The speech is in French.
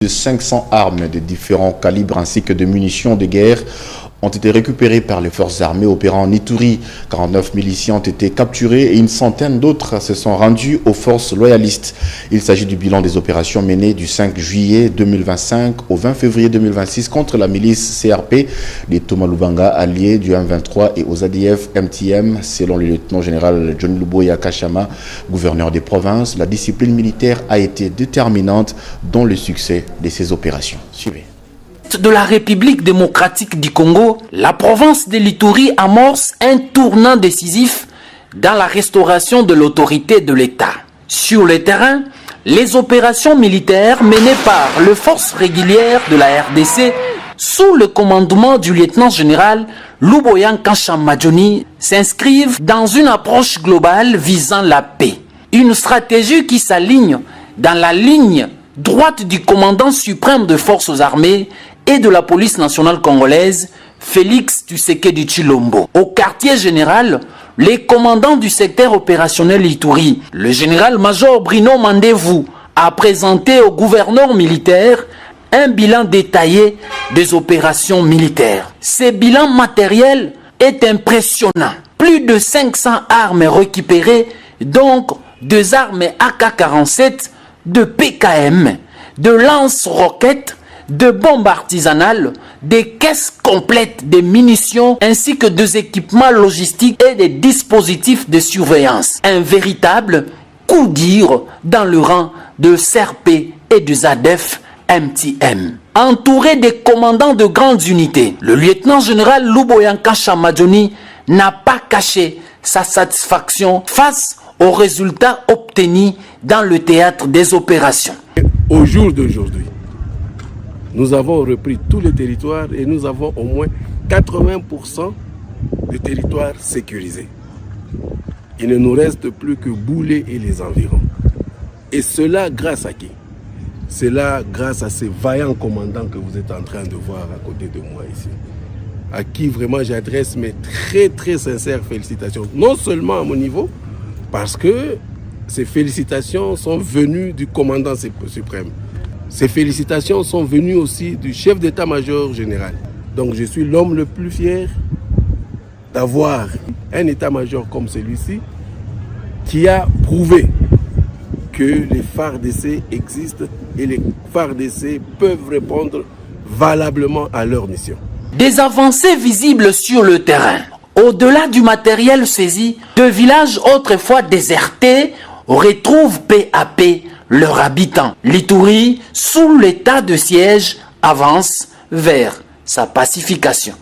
De 500 armes de différents calibres ainsi que de munitions de guerre ont été récupérées par les forces armées opérant en Ituri. 49 miliciens ont été capturés et une centaine d'autres se sont rendus aux forces loyalistes. Il s'agit du bilan des opérations menées du 5 juillet 2025 au 20 février 2026 contre la milice CRP des Thomas Lubanga, alliés du M23 et aux ADF MTM. Selon le lieutenant-général Johnny Luboya Kachama, gouverneur des provinces, la discipline militaire a été déterminante dans le succès de ces opérations. Suivez. De la République démocratique du Congo, la province de l'Ituri amorce un tournant décisif dans la restauration de l'autorité de l'État. Sur le terrain, les opérations militaires menées par les forces régulières de la RDC sous le commandement du lieutenant-général Luboya Kachama s'inscrivent dans une approche globale visant la paix. Une stratégie qui s'aligne dans la ligne droite du commandant suprême des forces armées et de la police nationale congolaise, Félix Tshisekedi Tshilombo. Au quartier général, les commandants du secteur opérationnel Ituri, le général-major Bruno Mandevou, a présenté au gouverneur militaire un bilan détaillé des opérations militaires. Ce bilan matériel est impressionnant. Plus de 500 armes récupérées, donc 2 armes AK-47, de PKM, de lance-roquettes, de bombes artisanales, des caisses complètes de munitions ainsi que des équipements logistiques et des dispositifs de surveillance. Un véritable coup dur dans le rang de CRP et du ADF MTM. Entouré des commandants de grandes unités, le lieutenant-général Luboya Kachama n'a pas caché sa satisfaction face aux résultats obtenus dans le théâtre des opérations. Au jour d'aujourd'hui, nous avons repris tous les territoires et nous avons au moins 80% de territoires sécurisés. Il ne nous reste plus que Boulé et les environs. Et cela grâce à qui? Cela grâce à ces vaillants commandants que vous êtes en train de voir à côté de moi ici. À qui vraiment j'adresse mes très sincères félicitations. Non seulement à mon niveau, parce que ces félicitations sont venues du commandant suprême. Ces félicitations sont venues aussi du chef d'état-major général. Donc je suis l'homme le plus fier d'avoir un état-major comme celui-ci qui a prouvé que les FARDC existent et les FARDC peuvent répondre valablement à leur mission. Des avancées visibles sur le terrain. Au-delà du matériel saisi, deux villages autrefois désertés retrouvent peu à peu leurs habitants. L'Ituri, sous l'état de siège, avance vers sa pacification.